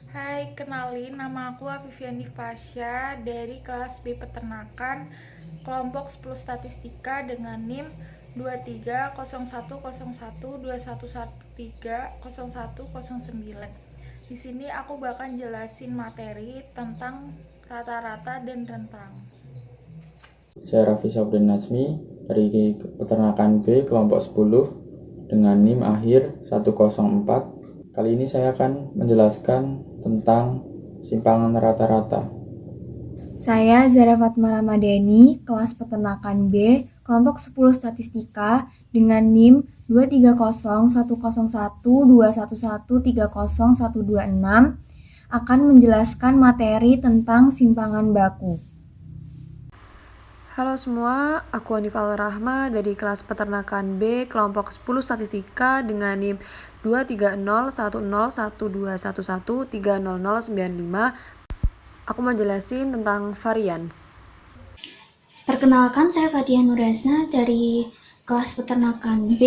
Hai, kenalin nama aku Afifiani Fasya dari kelas B Peternakan, kelompok 10 Statistika dengan NIM 23010121130109. Di sini aku bakal jelasin materi tentang rata-rata dan rentang. Saya Raffi Sabrin Nazmi dari Peternakan B kelompok 10 dengan NIM akhir 104. Kali ini saya akan menjelaskan tentang simpangan rata-rata. Saya Zara Fatma Ramadhani, kelas Peternakan B, kelompok 10 Statistika dengan NIM 230101211301126 akan menjelaskan materi tentang simpangan baku. Halo semua, aku Hanif Al-Rahma dari kelas Peternakan B, kelompok 10 Statistika dengan NIM 230101211300095. Aku mau jelasin tentang varians. Perkenalkan, saya Fadia Nurhasna dari kelas Peternakan B,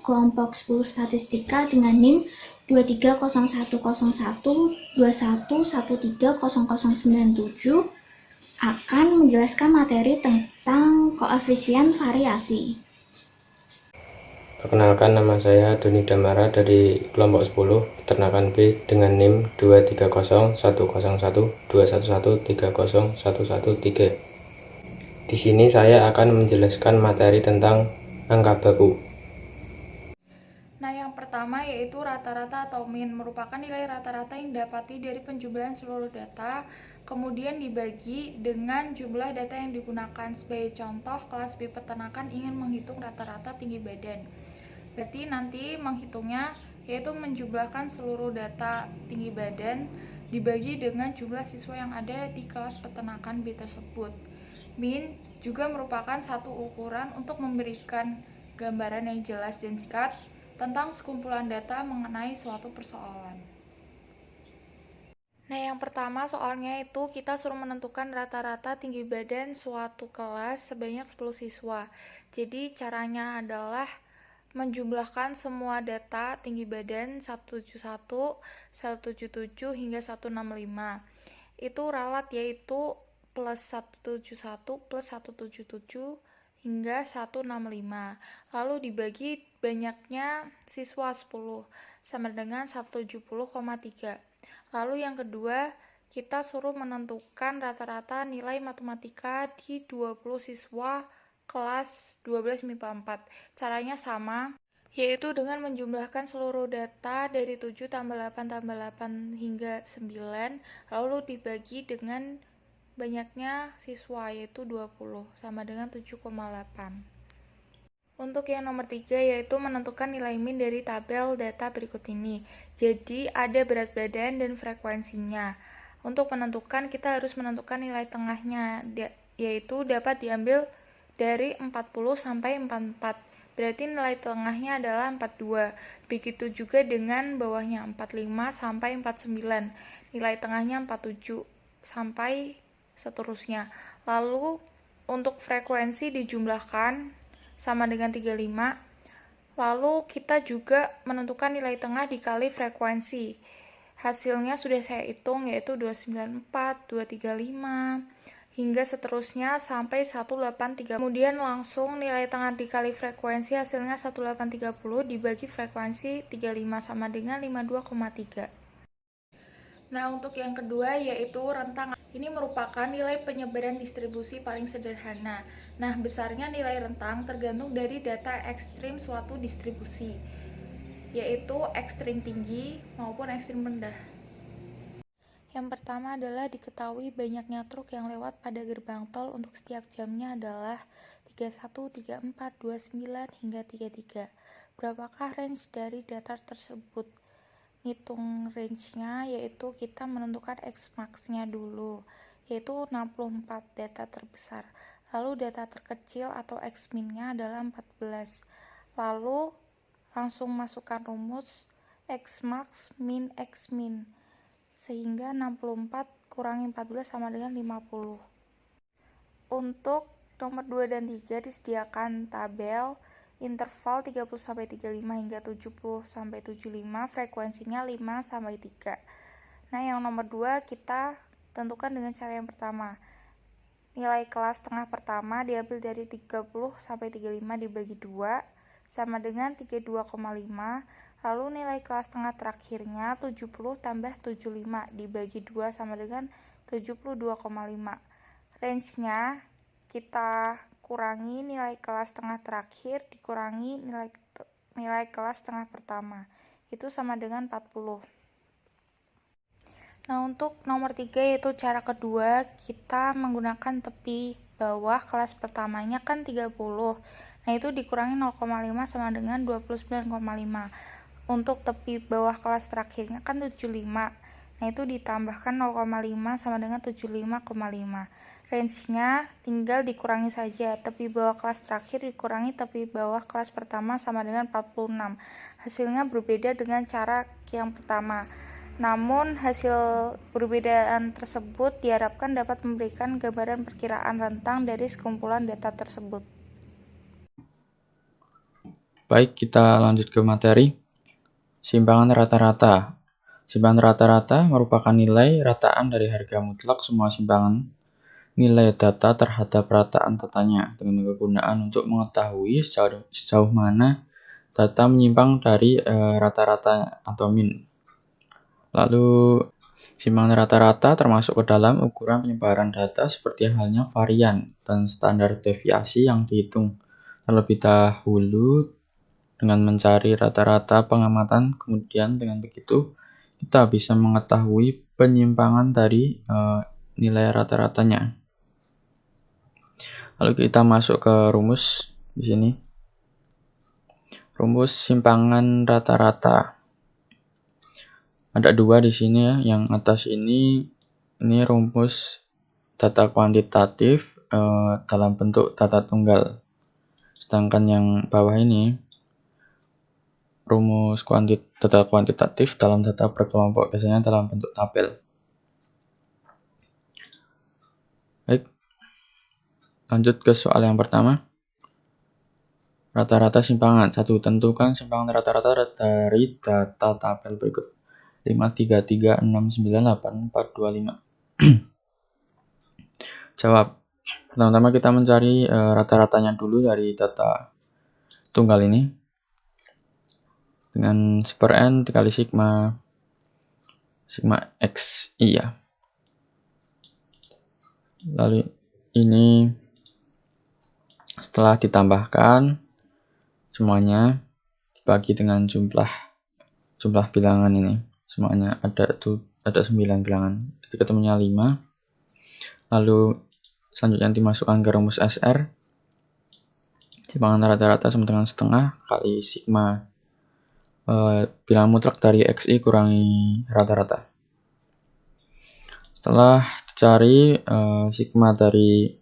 kelompok 10 Statistika dengan NIM 230101211300097 akan menjelaskan materi tentang koefisien variasi. Perkenalkan, nama saya Doni Damara dari kelompok 10 Peternakan B dengan NIM 230101121130113. Di sini saya akan menjelaskan materi tentang angka baku. Nah, yang pertama yaitu rata-rata atau min, merupakan nilai rata-rata yang didapati dari penjumlahan seluruh data, kemudian dibagi dengan jumlah data yang digunakan. Sebagai contoh, kelas B Peternakan ingin menghitung rata-rata tinggi badan. Berarti nanti menghitungnya yaitu menjumlahkan seluruh data tinggi badan dibagi dengan jumlah siswa yang ada di kelas Peternakan B tersebut. Min juga merupakan satu ukuran untuk memberikan gambaran yang jelas dan singkat tentang sekumpulan data mengenai suatu persoalan. Nah, yang pertama soalnya itu kita suruh menentukan rata-rata tinggi badan suatu kelas sebanyak 10 siswa. Jadi caranya adalah menjumlahkan semua data tinggi badan 171, 177 hingga 165. Itu ralat yaitu plus 171 plus 177 hingga 165. Lalu dibagi banyaknya siswa 10 sama dengan 170,3. Lalu yang kedua, kita suruh menentukan rata-rata nilai matematika di 20 siswa kelas 12 MIPA 4. Caranya sama, yaitu dengan menjumlahkan seluruh data dari 7 tambah 8 tambah 8 hingga 9, lalu dibagi dengan banyaknya siswa yaitu 20 sama dengan 7,8. Untuk yang nomor 3 yaitu menentukan nilai min dari tabel data berikut ini. Jadi ada berat badan dan frekuensinya. Untuk menentukan kita harus menentukan nilai tengahnya, yaitu dapat diambil dari 40 sampai 44. Berarti nilai tengahnya adalah 42. Begitu juga dengan bawahnya 45 sampai 49. Nilai tengahnya 47 sampai seterusnya. Lalu untuk frekuensi dijumlahkan sama dengan 35. Lalu kita juga menentukan nilai tengah dikali frekuensi. Hasilnya sudah saya hitung yaitu 294, 235 hingga seterusnya sampai 1830. Kemudian langsung nilai tengah dikali frekuensi hasilnya 1830 dibagi frekuensi 35 sama dengan 52,3. Nah, untuk yang kedua yaitu rentang. Ini merupakan nilai penyebaran distribusi paling sederhana. Nah, besarnya nilai rentang tergantung dari data ekstrim suatu distribusi, yaitu ekstrim tinggi maupun ekstrim rendah. Yang pertama adalah diketahui banyaknya truk yang lewat pada gerbang tol untuk setiap jamnya adalah 31, 34, 29, hingga 33. Berapakah range dari data tersebut? Ngitung range-nya yaitu kita menentukan X-max-nya dulu, yaitu 64 data terbesar. Lalu data terkecil atau X-min-nya adalah 14. Lalu langsung masukkan rumus X-max min X-min. Sehingga 64 kurangi 14 sama dengan 50. Untuk nomor 2 dan 3 disediakan tabel interval 30-35 hingga 70-75, frekuensinya 5-3. Nah, yang nomor 2 kita tentukan dengan cara yang pertama. Nilai kelas tengah pertama diambil dari 30 sampai 35 dibagi 2 sama dengan 32,5. Lalu nilai kelas tengah terakhirnya 70 tambah 75 dibagi 2 sama dengan 72,5. Range-nya kita kurangi nilai kelas tengah terakhir dikurangi nilai kelas tengah pertama. Itu sama dengan 40. Nah, untuk nomor 3 yaitu cara kedua, kita menggunakan tepi bawah kelas pertamanya kan 30. Nah, itu dikurangi 0,5 sama dengan 29,5. Untuk tepi bawah kelas terakhirnya kan 75. Nah, itu ditambahkan 0,5 sama dengan 75,5. Range-nya tinggal dikurangi saja. Tepi bawah kelas terakhir dikurangi tepi bawah kelas pertama sama dengan 46. Hasilnya berbeda dengan cara yang pertama. Namun, hasil perbedaan tersebut diharapkan dapat memberikan gambaran perkiraan rentang dari sekumpulan data tersebut. Baik, kita lanjut ke materi. Simpangan rata-rata. Simpangan rata-rata merupakan nilai rataan dari harga mutlak semua simpangan nilai data terhadap rataan datanya dengan kegunaan untuk mengetahui sejauh mana data menyimpang dari rata-rata atau min. Lalu, simpangan rata-rata termasuk ke dalam ukuran penyebaran data seperti halnya varian dan standar deviasi yang dihitung terlebih dahulu dengan mencari rata-rata pengamatan. Kemudian dengan begitu kita bisa mengetahui penyimpangan dari nilai rata-ratanya. Lalu kita masuk ke rumus di sini. Rumus simpangan rata-rata. Ada 2 di sini ya. Yang atas ini rumus data kuantitatif dalam bentuk data tunggal. Sedangkan yang bawah ini rumus data kuantitatif dalam data berkelompok, biasanya dalam bentuk tabel. Baik. Lanjut ke soal yang pertama. Rata-rata simpangan. 1. Tentukan simpangan rata-rata dari data tabel berikut. 5, 3, 3, 6, 9, 8, 4, 2, 5. Jawab. Pertama-tama kita mencari rata-ratanya dulu dari data tunggal ini. Dengan super N dikali sigma XI ya. Lalu ini setelah ditambahkan semuanya dibagi dengan jumlah bilangan ini. Semuanya ada 9 bilangan. Jadi ketemunya 5. Lalu selanjutnya dimasukkan ke rumus SR. Simpangan rata-rata sama dengan setengah kali sigma bilangan mutlak dari XI kurangi rata-rata. Setelah dicari sigma dari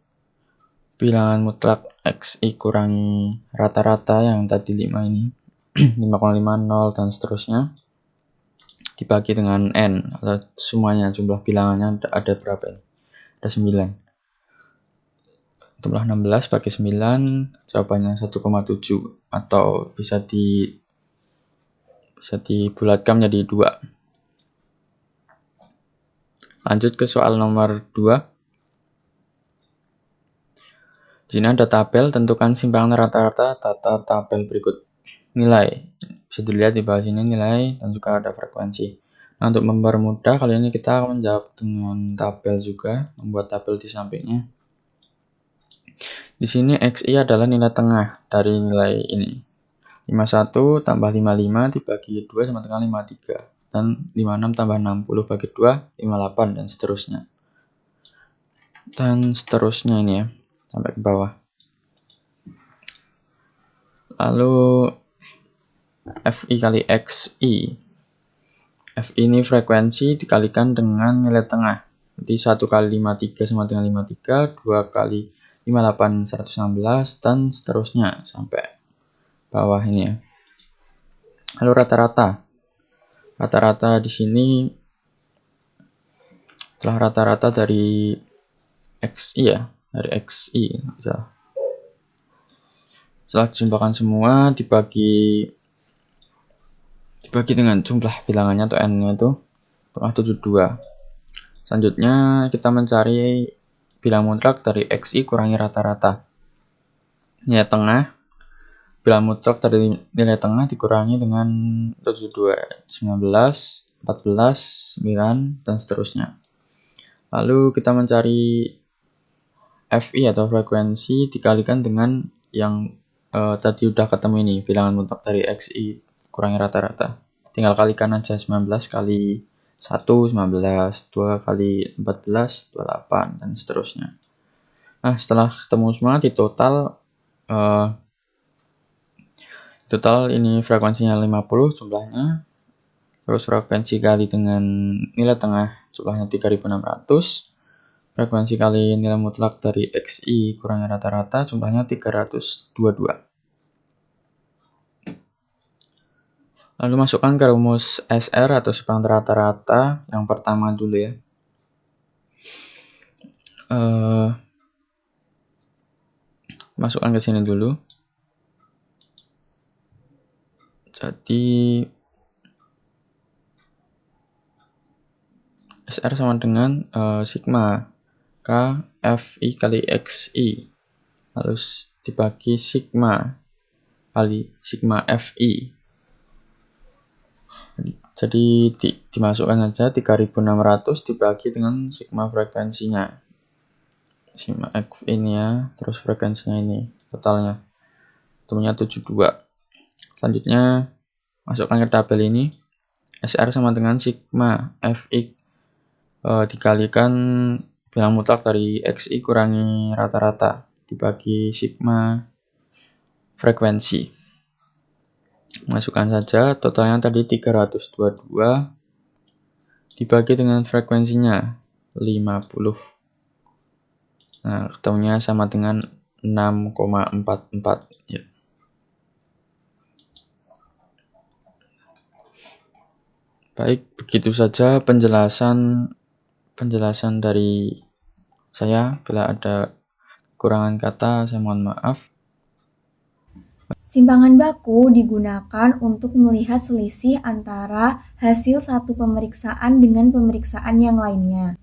bilangan mutlak XI kurangi rata-rata yang tadi 5 ini 5,5, 0 dan seterusnya dibagi dengan N atau semuanya jumlah bilangannya ada berapa ini? Ada 9. Jumlah 16 bagi 9 jawabannya 1,7 atau bisa dibulatkan menjadi 2. Lanjut ke soal nomor 2. Di sini ada tabel, tentukan simpangan rata-rata data tabel berikut. Nilai, bisa dilihat di bawah sini nilai dan juga ada frekuensi. Nah, untuk mempermudah kali ini kita akan menjawab dengan tabel juga, membuat tabel di sampingnya. Di sini XI adalah nilai tengah dari nilai ini. 51 tambah 55 dibagi 2 sama dengan 53. Dan 56 tambah 60 bagi 2, 58 dan seterusnya. Dan seterusnya ini ya, sampai ke bawah. Lalu FI kali XI. FI ini frekuensi dikalikan dengan nilai tengah. Jadi 1 kali 53 sama dengan 53, 2 kali 58 116 dan seterusnya sampai bawah ini ya. Lalu rata-rata. Rata-rata di sini telah rata-rata dari XI ya, dari XI. Setelah dijumlahkan semua dibagi dengan jumlah bilangannya atau N-nya itu 0,72. Selanjutnya kita mencari bilang mutlak dari XI kurangi rata-rata. Nilai tengah, bilang mutlak dari nilai tengah dikurangi dengan 72, 19, 14, 9, dan seterusnya. Lalu kita mencari FI atau frekuensi dikalikan dengan yang tadi udah ketemu ini, bilangan mutlak dari XI kurangi rata-rata. Tinggal kalikan aja 19 kali 1, 19, 2 kali 14, 28, dan seterusnya. Nah, setelah ketemu semua di total ini frekuensinya 50 jumlahnya, terus frekuensi kali dengan nilai tengah jumlahnya 3600, frekuensi kali nilai mutlak dari XI kurangi rata-rata jumlahnya 322. Lalu masukkan ke rumus SR atau simpang rata-rata yang pertama dulu ya. Masukkan ke sini dulu. Jadi SR sama dengan sigma K FI kali XI, lalu dibagi sigma kali sigma FI. Jadi dimasukkan aja 3600 dibagi dengan sigma frekuensinya, sigma FI ini ya, terus frekuensinya ini, totalnya temunya 72. Selanjutnya masukkan ke tabel ini, SR sama dengan sigma FI dikalikan bilang mutlak dari XI kurangi rata-rata dibagi sigma frekuensi. Masukkan saja totalnya tadi 322 dibagi dengan frekuensinya 50. Nah, ketemunya sama dengan 6,44 ya. Baik, begitu saja penjelasan dari saya. Bila ada kekurangan kata, saya mohon maaf. Simpangan baku digunakan untuk melihat selisih antara hasil satu pemeriksaan dengan pemeriksaan yang lainnya.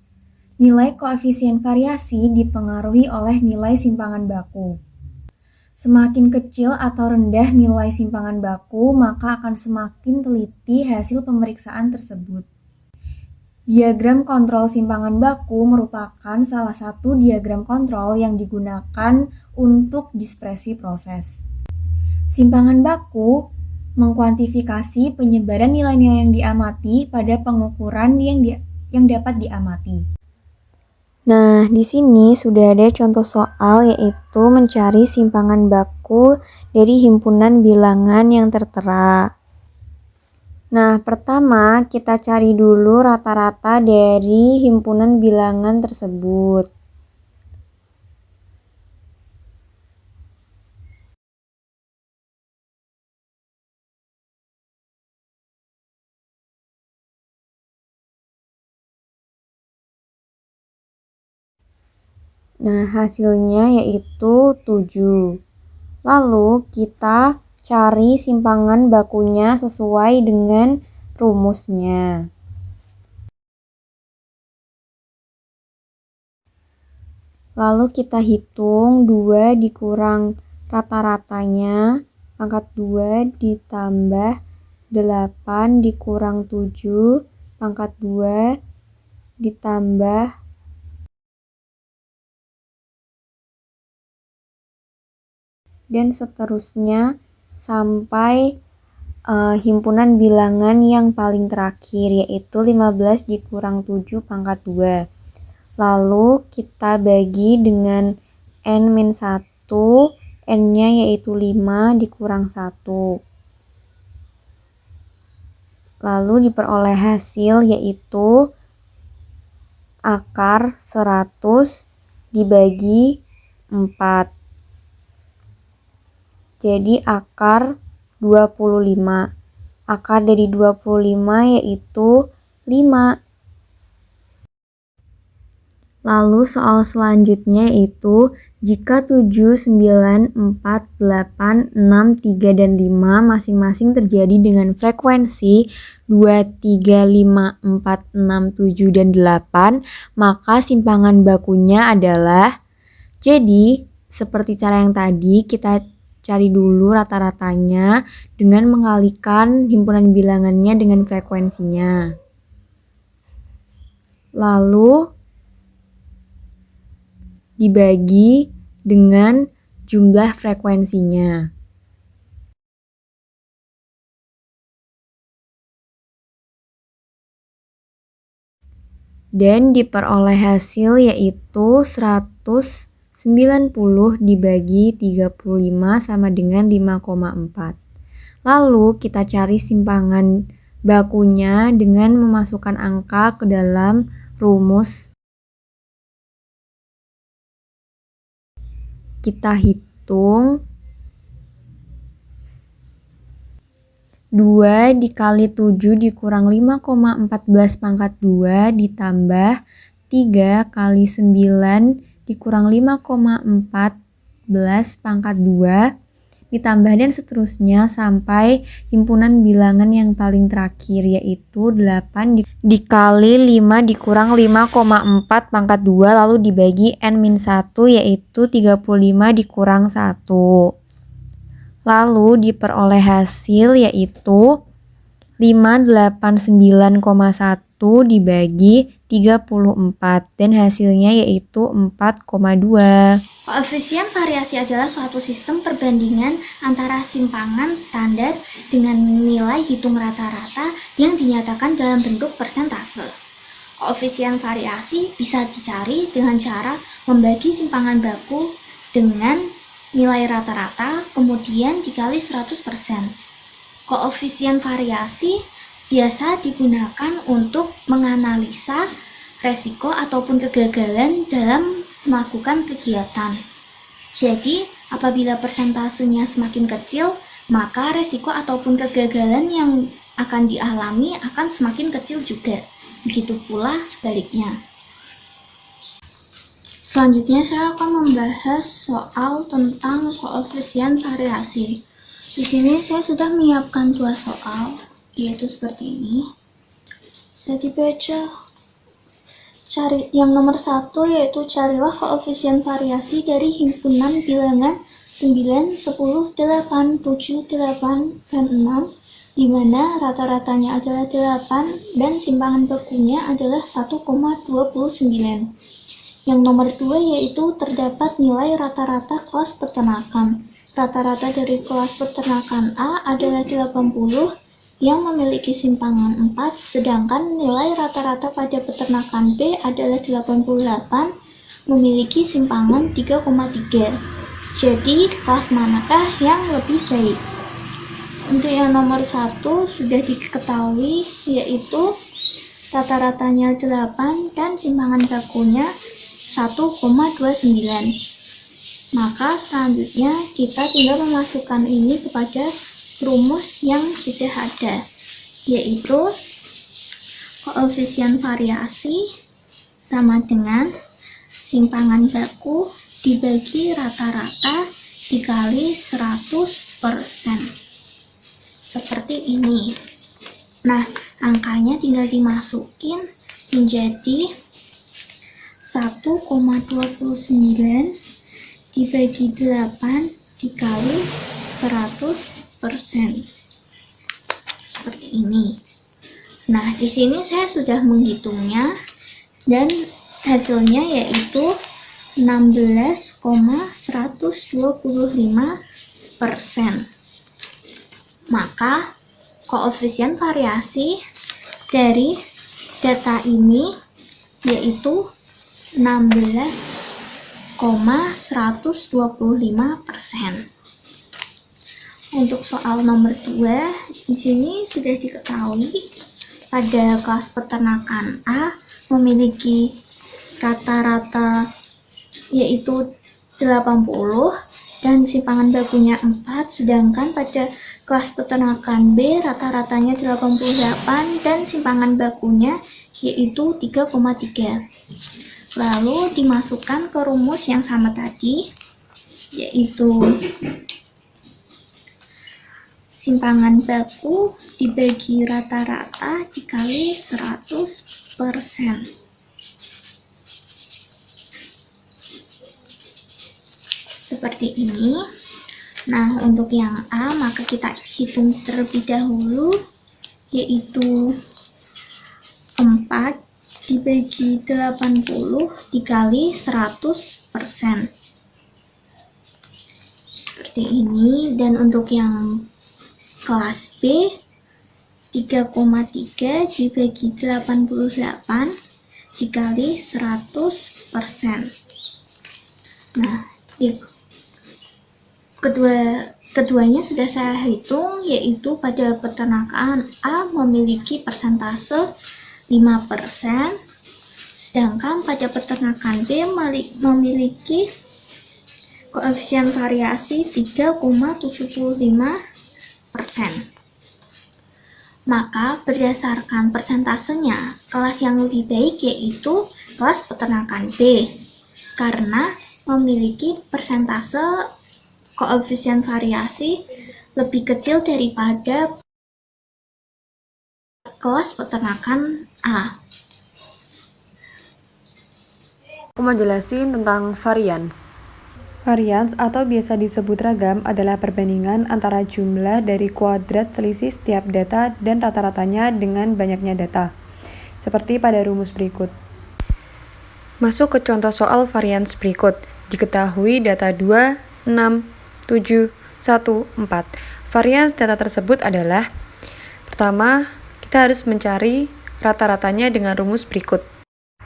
Nilai koefisien variasi dipengaruhi oleh nilai simpangan baku. Semakin kecil atau rendah nilai simpangan baku, maka akan semakin teliti hasil pemeriksaan tersebut. Diagram kontrol simpangan baku merupakan salah satu diagram kontrol yang digunakan untuk diskresi proses. Simpangan baku mengkuantifikasi penyebaran nilai-nilai yang diamati pada pengukuran yang dapat diamati. Nah, di sini sudah ada contoh soal, yaitu mencari simpangan baku dari himpunan bilangan yang tertera. Nah, pertama kita cari dulu rata-rata dari himpunan bilangan tersebut. Nah, hasilnya yaitu 7. Lalu kita cari simpangan bakunya sesuai dengan rumusnya. Lalu kita hitung 2 dikurang rata-ratanya, pangkat 2 ditambah 8 dikurang 7, pangkat 2 ditambah dan seterusnya sampai himpunan bilangan yang paling terakhir, yaitu 15 dikurang 7 pangkat 2. Lalu kita bagi dengan n-1, n-nya yaitu 5 dikurang 1. Lalu diperoleh hasil yaitu akar 100 dibagi 4. Jadi akar 25. Akar dari 25 yaitu 5. Lalu soal selanjutnya yaitu jika 7, 9, 4, 8, 6, 3, dan 5 masing-masing terjadi dengan frekuensi 2, 3, 5, 4, 6, 7, dan 8, maka simpangan bakunya adalah. Jadi, seperti cara yang tadi, kita cari dulu rata-ratanya dengan mengalikan himpunan bilangannya dengan frekuensinya. Lalu dibagi dengan jumlah frekuensinya. Dan diperoleh hasil yaitu 190 dibagi 35 sama dengan 5,4. Lalu kita cari simpangan bakunya dengan memasukkan angka ke dalam rumus. Kita hitung 2 dikali 7 dikurang 5,14 pangkat 2 ditambah 3 kali 9 dikurang 5,14 pangkat 2 ditambah dan seterusnya sampai himpunan bilangan yang paling terakhir yaitu 8 dikali 5 dikurang 5,4 pangkat 2 lalu dibagi n-1 yaitu 35 dikurang 1. Lalu diperoleh hasil yaitu 589,1 dibagi 34 dan hasilnya yaitu 4,2. Koefisien variasi adalah suatu sistem perbandingan antara simpangan standar dengan nilai hitung rata-rata yang dinyatakan dalam bentuk persentase. Koefisien variasi bisa dicari dengan cara membagi simpangan baku dengan nilai rata-rata kemudian dikali 100%. Koefisien variasi biasa digunakan untuk menganalisa resiko ataupun kegagalan dalam melakukan kegiatan. Jadi, apabila persentasenya semakin kecil, maka resiko ataupun kegagalan yang akan dialami akan semakin kecil juga. Begitu pula sebaliknya. Selanjutnya saya akan membahas soal tentang koefisien variasi. Di sini saya sudah menyiapkan 2 soal, yaitu seperti ini. Saya dibaca. Cari yang nomor 1 yaitu carilah koefisien variasi dari himpunan bilangan 9, 10, 8, 7, 8, dan 6 di mana rata-ratanya adalah 8 dan simpangan bakunya adalah 1,29. Yang nomor 2 yaitu terdapat nilai rata-rata kelas peternakan. Rata-rata dari kelas peternakan A adalah 80 yang memiliki simpangan 4, sedangkan nilai rata-rata pada peternakan B adalah 88 memiliki simpangan 3,3. Jadi, kelas manakah yang lebih baik? Untuk yang nomor 1 sudah diketahui yaitu rata-ratanya 8 dan simpangan bakunya 1,29. Maka selanjutnya kita tinggal memasukkan ini kepada rumus yang sudah ada, yaitu koefisien variasi sama dengan simpangan baku dibagi rata-rata dikali 100%. Seperti ini. Nah, angkanya tinggal dimasukin menjadi 1,29 dibagi 8 dikali 100%. Seperti ini. Nah, di sini saya sudah menghitungnya dan hasilnya yaitu 16,125%. Maka koefisien variasi dari data ini yaitu 16,125%. Untuk soal nomor 2, di sini sudah diketahui pada kelas peternakan A memiliki rata-rata yaitu 80 dan simpangan bakunya 4, sedangkan pada kelas peternakan B rata-ratanya 88 dan simpangan bakunya yaitu 3,3. Lalu dimasukkan ke rumus yang sama tadi, yaitu simpangan baku dibagi rata-rata dikali 100%. Seperti ini. Nah, untuk yang A, maka kita hitung terlebih dahulu, yaitu 4 dibagi 80 dikali 100%. Seperti ini. Dan untuk yang kelas B, 3,3 dibagi 88 dikali 100%. Nah, keduanya sudah saya hitung, yaitu pada peternakan A memiliki persentase 5%, sedangkan pada peternakan B memiliki koefisien variasi 3,75%. Maka berdasarkan persentasenya, kelas yang lebih baik yaitu kelas peternakan B, karena memiliki persentase koefisien variasi lebih kecil daripada kelas peternakan A. Aku mau jelasin tentang varians. Varians atau biasa disebut ragam adalah perbandingan antara jumlah dari kuadrat selisih setiap data dan rata-ratanya dengan banyaknya data. Seperti pada rumus berikut. Masuk ke contoh soal varians berikut. Diketahui data 2, 6, 7, 1, 4. Varians data tersebut adalah: pertama, kita harus mencari rata-ratanya dengan rumus berikut.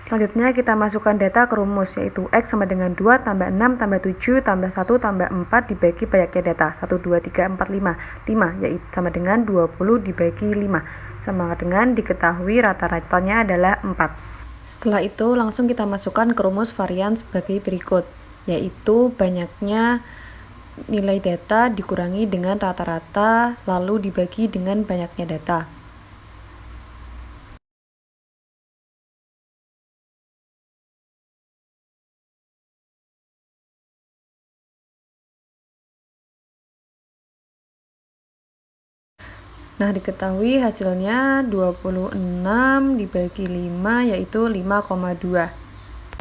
Selanjutnya kita masukkan data ke rumus, yaitu X sama dengan 2 tambah 6 tambah 7 tambah 1 tambah 4 dibagi banyaknya data. 1, 2, 3, 4, 5. 5 yaitu sama dengan 20 dibagi 5. Sama dengan diketahui rata-ratanya adalah 4. Setelah itu langsung kita masukkan ke rumus varian sebagai berikut, yaitu banyaknya nilai data dikurangi dengan rata-rata lalu dibagi dengan banyaknya data. Nah, diketahui hasilnya 26 dibagi 5 yaitu 5,2.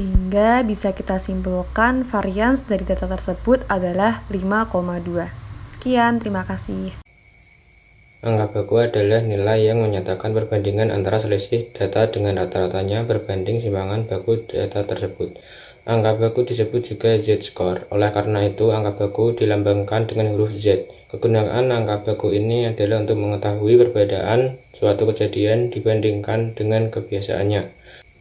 Sehingga bisa kita simpulkan varians dari data tersebut adalah 5,2. Sekian, terima kasih. Angka baku adalah nilai yang menyatakan perbandingan antara selisih data dengan rata-ratanya berbanding simpangan baku data tersebut. Angka baku disebut juga Z-score. Oleh karena itu, angka baku dilambangkan dengan huruf Z. Kegunaan angka baku ini adalah untuk mengetahui perbedaan suatu kejadian dibandingkan dengan kebiasaannya.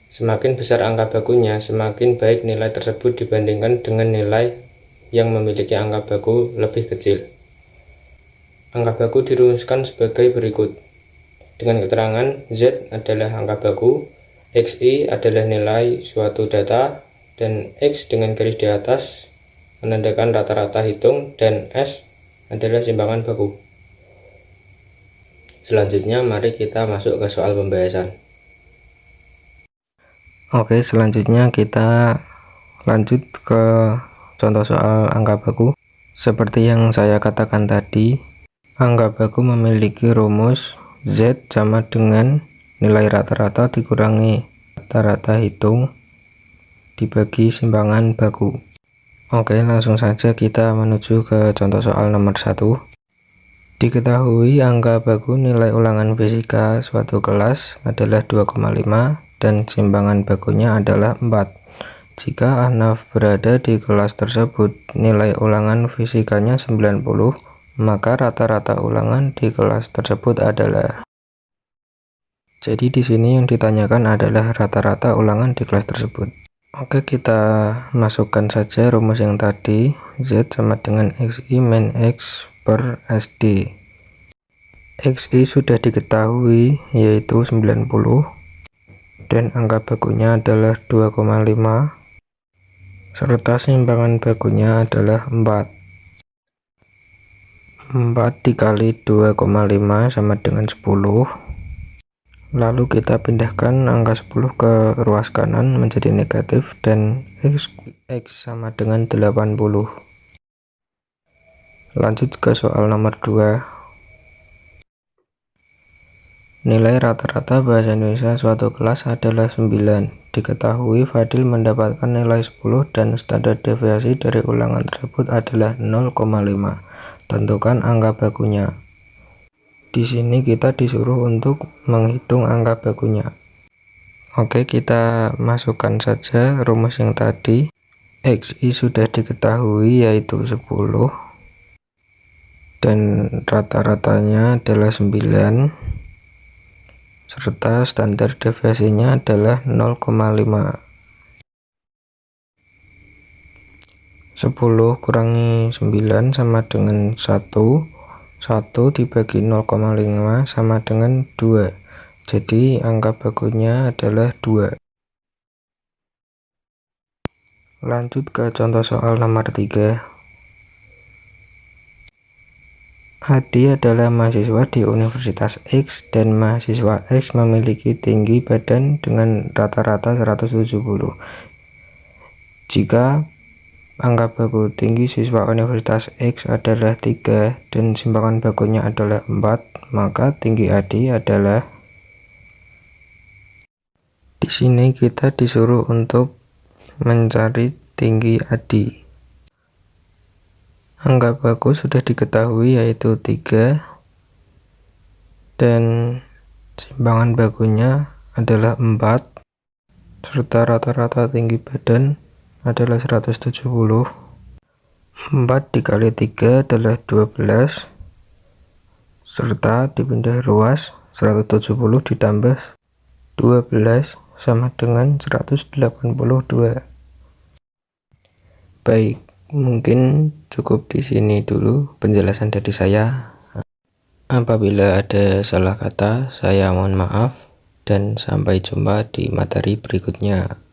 Semakin besar angka bakunya, semakin baik nilai tersebut dibandingkan dengan nilai yang memiliki angka baku lebih kecil. Angka baku dirumuskan sebagai berikut. Dengan keterangan Z adalah angka baku, XI adalah nilai suatu data, dan X dengan garis di atas menandakan rata-rata hitung, dan S adalah simpangan baku. Selanjutnya mari kita masuk ke soal pembahasan. Oke, selanjutnya kita lanjut ke contoh soal angka baku. Seperti yang saya katakan tadi, angka baku memiliki rumus Z sama dengan nilai rata-rata dikurangi rata-rata hitung dibagi simpangan baku. Oke, langsung saja kita menuju ke contoh soal nomor 1. Diketahui angka baku nilai ulangan fisika suatu kelas adalah 2,5 dan simpangan bakunya adalah 4. Jika Ahnaf berada di kelas tersebut, nilai ulangan fisikanya 90, maka rata-rata ulangan di kelas tersebut adalah. Jadi di sini yang ditanyakan adalah rata-rata ulangan di kelas tersebut. Oke, kita masukkan saja rumus yang tadi. Z sama dengan XI min X per SD. XI sudah diketahui yaitu 90 dan angka bakunya adalah 2,5 serta simpangan bakunya adalah 4. 4 dikali 2,5 sama dengan 10. Lalu kita pindahkan angka 10 ke ruas kanan menjadi negatif dan X sama dengan 80. Lanjut ke soal nomor 2. Nilai rata-rata bahasa Indonesia suatu kelas adalah 9. Diketahui Fadil mendapatkan nilai 10 dan standar deviasi dari ulangan tersebut adalah 0,5. Tentukan angka bakunya. Di sini kita disuruh untuk menghitung angka bakunya. Oke, kita masukkan saja rumus yang tadi. XI sudah diketahui yaitu 10 dan rata-ratanya adalah 9 serta standar deviasinya adalah 0,5. 10 kurangi 9 sama dengan 1. 1 dibagi 0,5 sama dengan 2. Jadi angka bakunya adalah 2. Lanjut ke contoh soal nomor 3. Adi adalah mahasiswa di Universitas X dan mahasiswa X memiliki tinggi badan dengan rata-rata 170. Jika angka baku tinggi siswa Universitas X adalah 3 dan simpangan bakunya adalah 4, maka tinggi Adi adalah. Di sini kita disuruh untuk mencari tinggi Adi. Angka baku sudah diketahui yaitu 3 dan simpangan bakunya adalah 4 serta rata-rata tinggi badan adalah 170. 4 dikali 3 adalah 12 serta dipindah ruas 170 ditambah 12 sama dengan 182. Baik, mungkin cukup di sini dulu penjelasan dari saya. Apabila ada salah kata, saya mohon maaf dan sampai jumpa di materi berikutnya.